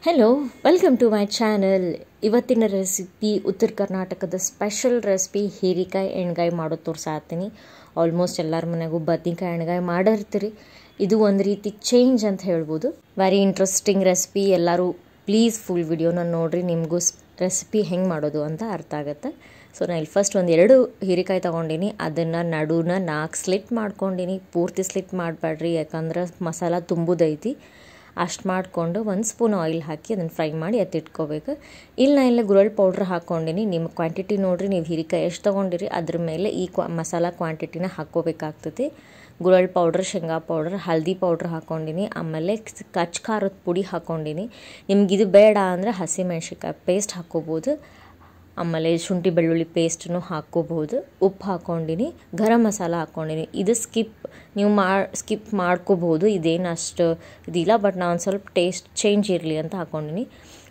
Hello welcome to my channel. ಇವತ್ತಿನ recipe ಉತ್ತರ ಕರ್ನಾಟಕದ ಸ್ಪೆಷಲ್ ರೆಸಿಪಿ ಹೀರೆಕಾಯಿ ಎಣ್ಗಾಯಿ ಮಾಡೋದು ತೋರಿಸಾತೀನಿ. ಆಲ್ಮೋಸ್ಟ್ ಎಲ್ಲರ ಮನೆಗೂ ಬದ್ನಿಕಾಯಿ ಎಣ್ಗಾಯಿ ಮಾಡಿರ್ತೀರಿ. ಇದು ಒಂದು ರೀತಿ ಚೇಂಜ್ ಅಂತ ಹೇಳ್ಬೋದು. Very interesting recipe. ಎಲ್ಲರೂ ಪ್ಲೀಸ್ ಫುಲ್ ವಿಡಿಯೋನ ನೋಡಿರಿ, ನಿಮಗೂ ರೆಸಿಪಿ ಹೆಂಗೆ ಮಾಡೋದು ಅಂತ ಅರ್ಥ ಆಗುತ್ತೆ. ಸೊ ನಾನು ಇಲ್ಲಿ ಫಸ್ಟ್ ಒಂದು 2 ಹೀರೆಕಾಯಿ ತೊಗೊಂಡಿನಿ. ಅದನ್ನು ನಡುನ 4 ಸ್ಲಿಟ್ ಮಾಡ್ಕೊಂಡಿನಿ. ಪೂರ್ತಿ ಸ್ಲಿಟ್ ಮಾಡಬೇಡ್ರಿ, ಯಾಕಂದ್ರೆ ಮಸಾಲ ತುಂಬುದೈತಿ. ಅಷ್ಟು ಮಾಡಿಕೊಂಡು 1 ಸ್ಪೂನ್ ಆಯಿಲ್ ಹಾಕಿ ಅದನ್ನು ಫ್ರೈ ಮಾಡಿ ಎತ್ತಿಟ್ಕೋಬೇಕು. ಇಲ್ಲಿ ನಾನು ಇಲ್ಲೇ ಗುರಳ್ ಪೌಡ್ರ್ ಹಾಕ್ಕೊಂಡಿನಿ. ನಿಮ್ಮ ಕ್ವಾಂಟಿಟಿ ನೋಡಿರಿ, ನೀವು ಹೀರೆಕಾಯಿ ಎಷ್ಟು ತೊಗೊಂಡಿರಿ ಅದ್ರ ಮೇಲೆ ಈ ಮಸಾಲ ಕ್ವಾಂಟಿಟಿನ ಹಾಕ್ಕೋಬೇಕಾಗ್ತದೆ. ಗುರಳ್ ಪೌಡ್ರ್, ಶೇಂಗಾ ಪೌಡ್ರ್, ಹಲ್ದಿ ಪೌಡ್ರ್ ಹಾಕ್ಕೊಂಡಿನಿ. ಆಮೇಲೆ ಕಚ್ ಖಾರದ ಪುಡಿ ಹಾಕ್ಕೊಂಡಿನಿ. ನಿಮ್ಗಿದು ಬೇಡ ಅಂದರೆ ಹಸಿಮೆಣ್ಸಿನ್ಕಾಯಿ ಪೇಸ್ಟ್ ಹಾಕ್ಕೋಬೋದು. ಆಮೇಲೆ ಶುಂಠಿ ಬೆಳ್ಳುಳ್ಳಿ ಪೇಸ್ಟನ್ನು ಹಾಕ್ಕೋಬೋದು. ಉಪ್ಪು ಹಾಕ್ಕೊಂಡಿನಿ, ಗರಂ ಮಸಾಲ ಹಾಕ್ಕೊಂಡಿನಿ. ಇದು ನೀವು ಸ್ಕಿಪ್ ಮಾಡ್ಕೋಬೋದು, ಇದೇನು ಅಷ್ಟು ಇದಿಲ್ಲ. ಬಟ್ ನಾನು ಒಂದು ಸ್ವಲ್ಪ ಟೇಸ್ಟ್ ಚೇಂಜ್ ಇರಲಿ ಅಂತ ಹಾಕ್ಕೊಂಡಿನಿ.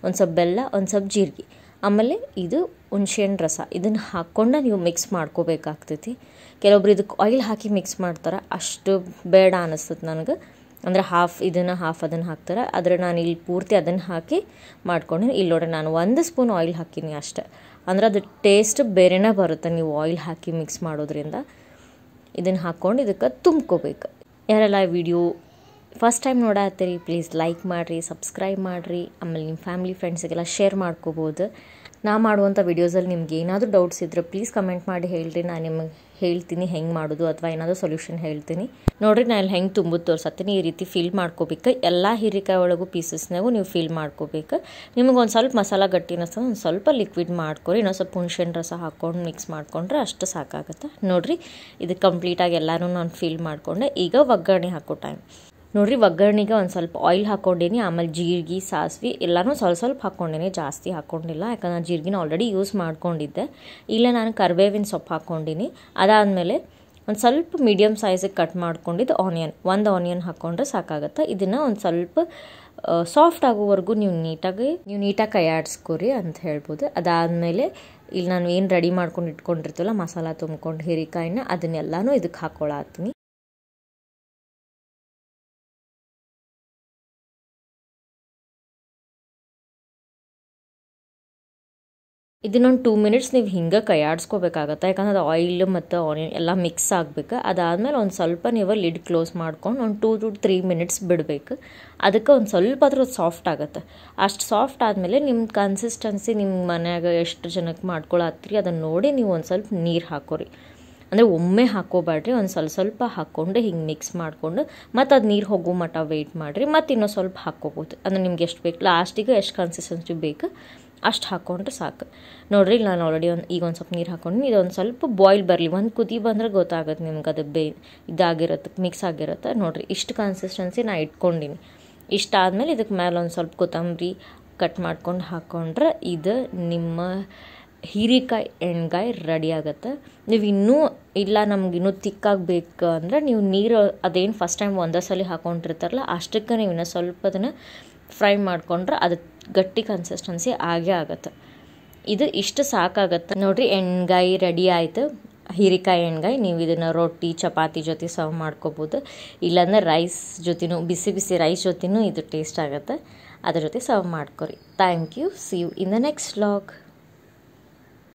ಒಂದು ಸ್ವಲ್ಪ ಬೆಲ್ಲ, ಒಂದು ಸ್ವಲ್ಪ ಜೀರಿಗೆ, ಆಮೇಲೆ ಇದು ಹುಣ್ಸೆಹಣ್ಣು ರಸ. ಇದನ್ನು ಹಾಕ್ಕೊಂಡು ನೀವು ಮಿಕ್ಸ್ ಮಾಡ್ಕೋಬೇಕಾಗ್ತೈತಿ. ಕೆಲವೊಬ್ರು ಇದಕ್ಕೆ ಆಯಿಲ್ ಹಾಕಿ ಮಿಕ್ಸ್ ಮಾಡ್ತಾರೆ, ಅಷ್ಟು ಬೇಡ ಅನ್ನಿಸ್ತದೆ ನನಗೆ. ಅಂದರೆ ಹಾಫ್ ಅದನ್ನು ಹಾಕ್ತಾರೆ. ಆದರೆ ನಾನು ಇಲ್ಲಿ ಪೂರ್ತಿ ಅದನ್ನು ಹಾಕಿ ಮಾಡ್ಕೊಂಡಿನಿ. ಇಲ್ಲಿ ನೋಡಿ, ನಾನು 1 ಸ್ಪೂನ್ ಆಯಿಲ್ ಹಾಕೀನಿ ಅಷ್ಟೆ. ಅಂದ್ರೆ ಅದು ಟೇಸ್ಟ್ ಬೇರೆನೇ ಬರುತ್ತೆ ನೀವು ಆಯಿಲ್ ಹಾಕಿ ಮಿಕ್ಸ್ ಮಾಡೋದ್ರಿಂದ. ಇದನ್ನು ಹಾಕ್ಕೊಂಡು ಇದಕ್ಕೆ ತುಂಬ್ಕೋಬೇಕು. ಯಾರೆಲ್ಲ ವಿಡಿಯೋ ಫಸ್ಟ್ ಟೈಮ್ ನೋಡತ್ತೀರಿ ಪ್ಲೀಸ್ ಲೈಕ್ ಮಾಡಿರಿ, ಸಬ್ಸ್ಕ್ರೈಬ್ ಮಾಡಿರಿ. ಆಮೇಲೆ ನಿಮ್ಮ ಫ್ಯಾಮಿಲಿ ಫ್ರೆಂಡ್ಸಿಗೆಲ್ಲ ಶೇರ್ ಮಾಡ್ಕೋಬೋದು. ನಾ ಮಾಡುವಂಥ ವೀಡಿಯೋಸಲ್ಲಿ ನಿಮ್ಗೆ ಏನಾದರೂ ಡೌಟ್ಸ್ ಇದ್ದರೆ ಪ್ಲೀಸ್ ಕಮೆಂಟ್ ಮಾಡಿ ಹೇಳಿರಿ. ನಾನು ನಿಮಗೆ ಹೇಳ್ತೀನಿ ಹೆಂಗೆ ಮಾಡೋದು, ಅಥವಾ ಏನಾದರೂ ಸೊಲ್ಯೂಷನ್ ಹೇಳ್ತೀನಿ. ನೋಡಿರಿ, ನಾನು ಇಲ್ಲಿ ಹೆಂಗೆ ತುಂಬೋದು ತೋರಿಸತ್ತೀನಿ. ಈ ರೀತಿ ಫಿಲ್ ಮಾಡ್ಕೋಬೇಕು. ಎಲ್ಲ ಹೀರೆಕಾಯಿ ಒಳಗೂ ಪೀಸಸ್ನಾಗೂ ನೀವು ಫಿಲ್ ಮಾಡ್ಕೋಬೇಕು. ನಿಮಗೆ ಒಂದು ಸ್ವಲ್ಪ ಮಸಾಲ ಗಟ್ಟಿ ಅನ್ನಿಸ್ತದೆ, ಒಂದು ಸ್ವಲ್ಪ ಲಿಕ್ವಿಡ್ ಮಾಡ್ಕೊರಿ. ಇನ್ನೊಂದು ಸ್ವಲ್ಪ ಹುಣ್ಸೆಹಣ್ಣು ರಸ ಹಾಕ್ಕೊಂಡು ಮಿಕ್ಸ್ ಮಾಡಿಕೊಂಡ್ರೆ ಅಷ್ಟು ಸಾಕಾಗುತ್ತೆ. ನೋಡಿರಿ, ಇದು ಕಂಪ್ಲೀಟಾಗಿ ಎಲ್ಲನೂ ನಾನು ಫಿಲ್ ಮಾಡಿಕೊಂಡೆ. ಈಗ ಒಗ್ಗರಣೆ ಹಾಕೋ ಟೈಮ್. ನೋಡಿರಿ, ಒಗ್ಗರಣೆಗೆ ಒಂದು ಸ್ವಲ್ಪ ಆಯಿಲ್ ಹಾಕ್ಕೊಂಡಿನಿ. ಆಮೇಲೆ ಜೀರಿಗೆ, ಸಾಸಿವೆ ಎಲ್ಲನೂ ಸ್ವಲ್ಪ ಹಾಕ್ಕೊಂಡಿನಿ, ಜಾಸ್ತಿ ಹಾಕ್ಕೊಂಡಿಲ್ಲ. ಯಾಕಂದ್ರೆ ನಾನು ಜೀರಿಗೆನ ಆಲ್ರೆಡಿ ಯೂಸ್ ಮಾಡ್ಕೊಂಡಿದ್ದೆ. ಇಲ್ಲ ನಾನು ಕರಿಬೇವಿನ ಸೊಪ್ಪು ಹಾಕ್ಕೊಂಡಿನಿ. ಅದಾದಮೇಲೆ ಒಂದು ಸ್ವಲ್ಪ ಮೀಡಿಯಮ್ ಸೈಜಿಗೆ ಕಟ್ ಮಾಡ್ಕೊಂಡಿದ್ದು ಒಂದು ಆನಿಯನ್ ಹಾಕ್ಕೊಂಡ್ರೆ ಸಾಕಾಗುತ್ತೆ. ಇದನ್ನು ಒಂದು ಸ್ವಲ್ಪ ಸಾಫ್ಟ್ ಆಗೋವರೆಗೂ ನೀವು ನೀಟಾಗಿ ಕೈ ಆಡಿಸ್ಕೊರಿ ಅಂತ ಹೇಳ್ಬೋದು. ಅದಾದಮೇಲೆ ಇಲ್ಲಿ ನಾನು ಏನು ರೆಡಿ ಮಾಡ್ಕೊಂಡು ಇಟ್ಕೊಂಡಿರ್ತೀವಲ್ಲ ಮಸಾಲ ತುಂಬ್ಕೊಂಡು ಹೀರೆಕಾಯಿನ, ಅದನ್ನೆಲ್ಲನೂ ಇದಕ್ಕೆ ಹಾಕ್ಕೊಳತ್ತೀನಿ. ಇದನ್ನೊಂದು 2 ಮಿನಿಟ್ಸ್ ನೀವು ಹಿಂಗೆ ಕೈ ಆಡಿಸ್ಕೋಬೇಕಾಗತ್ತೆ. ಯಾಕಂದ್ರೆ ಅದು ಆಯಿಲ್ ಮತ್ತು ಆನಿಯನ್ ಎಲ್ಲ ಮಿಕ್ಸ್ ಆಗಬೇಕು. ಅದಾದಮೇಲೆ ಒಂದು ಸ್ವಲ್ಪ ನೀವು ಲಿಡ್ ಕ್ಲೋಸ್ ಮಾಡ್ಕೊಂಡು ಒಂದು 2 to 3 ಮಿನಿಟ್ಸ್ ಬಿಡಬೇಕು. ಅದಕ್ಕೆ ಒಂದು ಸ್ವಲ್ಪ ಅದ್ರ ಸಾಫ್ಟ್ ಆಗುತ್ತೆ. ಅಷ್ಟು ಸಾಫ್ಟ್ ಆದಮೇಲೆ ನಿಮ್ಮ ಕನ್ಸಿಸ್ಟೆನ್ಸಿ, ನಿಮ್ಮ ಮನ್ಯಾಗ ಎಷ್ಟು ಜನಕ್ಕೆ ಮಾಡ್ಕೊಳತ್ತೀರಿ ಅದನ್ನು ನೋಡಿ ನೀವು ಒಂದು ಸ್ವಲ್ಪ ನೀರು ಹಾಕೋರಿ. ಅಂದರೆ ಒಮ್ಮೆ ಹಾಕ್ಕೋಬೇಡ್ರಿ, ಒಂದು ಸ್ವಲ್ಪ ಹಾಕ್ಕೊಂಡು ಹಿಂಗೆ ಮಿಕ್ಸ್ ಮಾಡಿಕೊಂಡು ಮತ್ತು ಅದು ನೀರು ಹೋಗೋ ಮಟ್ಟ ವೆಯ್ಟ್ ಮಾಡಿರಿ. ಮತ್ತು ಇನ್ನೂ ಸ್ವಲ್ಪ ಹಾಕ್ಕೋಬೋದು. ಅಂದರೆ ನಿಮ್ಗೆ ಎಷ್ಟು ಬೇಕು, ಲಾಸ್ಟಿಗೆ ಎಷ್ಟು ಕನ್ಸಿಸ್ಟೆನ್ಸಿ ಬೇಕು ಅಷ್ಟು ಹಾಕ್ಕೊಂಡ್ರೆ ಸಾಕು. ನೋಡಿರಿ, ನಾನು ಆಲ್ರೆಡಿ ಈಗ ಒಂದು ಸ್ವಲ್ಪ ನೀರು ಹಾಕ್ಕೊಂಡು ಇದೊಂದು ಸ್ವಲ್ಪ ಬಾಯ್ಲ್ ಬರಲಿ, ಒಂದು ಕುದಿ ಬಂದರೆ ಗೊತ್ತಾಗುತ್ತೆ ನಿಮ್ಗೆ ಅದು ಇದಾಗಿರುತ್ತೆ, ಮಿಕ್ಸ್ ಆಗಿರುತ್ತೆ. ನೋಡಿರಿ, ಇಷ್ಟು ಕನ್ಸಿಸ್ಟೆನ್ಸಿ ನಾನು ಇಟ್ಕೊಂಡಿನಿ. ಇಷ್ಟಾದಮೇಲೆ ಇದಕ್ಕೆ ಮೇಲೆ ಒಂದು ಸ್ವಲ್ಪ ಕೊತ್ತಂಬರಿ ಕಟ್ ಮಾಡ್ಕೊಂಡು ಹಾಕ್ಕೊಂಡ್ರೆ ಇದು ನಿಮ್ಮ ಹೀರೆಕಾಯಿ ಎಣ್ಗಾಯಿ ರೆಡಿ ಆಗುತ್ತೆ. ನೀವು ಇನ್ನೂ ಇಲ್ಲ ನಮ್ಗೆ ಇನ್ನೂ ತಿಕ್ಕಾಗಬೇಕು ಅಂದರೆ ನೀವು ನೀರು ಅದೇನು ಫಸ್ಟ್ ಟೈಮ್ ಒಂದೇ ಸಲ ಹಾಕ್ಕೊಂಡಿರ್ತಾರಲ್ಲ ಅಷ್ಟಕ್ಕೆ ನೀವು ಇನ್ನೂ ಸ್ವಲ್ಪ ಅದನ್ನು ಫ್ರೈ ಮಾಡಿಕೊಂಡ್ರೆ ಅದು ಗಟ್ಟಿ ಕನ್ಸಿಸ್ಟೆನ್ಸಿ ಆಗೇ ಆಗುತ್ತೆ. ಇದು ಇಷ್ಟು ಸಾಕಾಗತ್ತೆ. ನೋಡಿರಿ, ಎಣ್ಗಾಯಿ ರೆಡಿ ಆಯಿತು, ಹೀರೆಕಾಯಿ ಎಣ್ಗಾಯಿ. ನೀವು ಇದನ್ನು ರೊಟ್ಟಿ ಚಪಾತಿ ಜೊತೆ ಸರ್ವ್ ಮಾಡ್ಕೋಬೋದು. ಇಲ್ಲಾಂದರೆ ರೈಸ್ ಜೊತೆನೂ, ಬಿಸಿ ಬಿಸಿ ರೈಸ್ ಜೊತೆನೂ ಇದು ಟೇಸ್ಟ್ ಆಗುತ್ತೆ. ಅದ್ರ ಜೊತೆ ಸರ್ವ್ ಮಾಡ್ಕೊರಿ. Thank you. See you in the next vlog.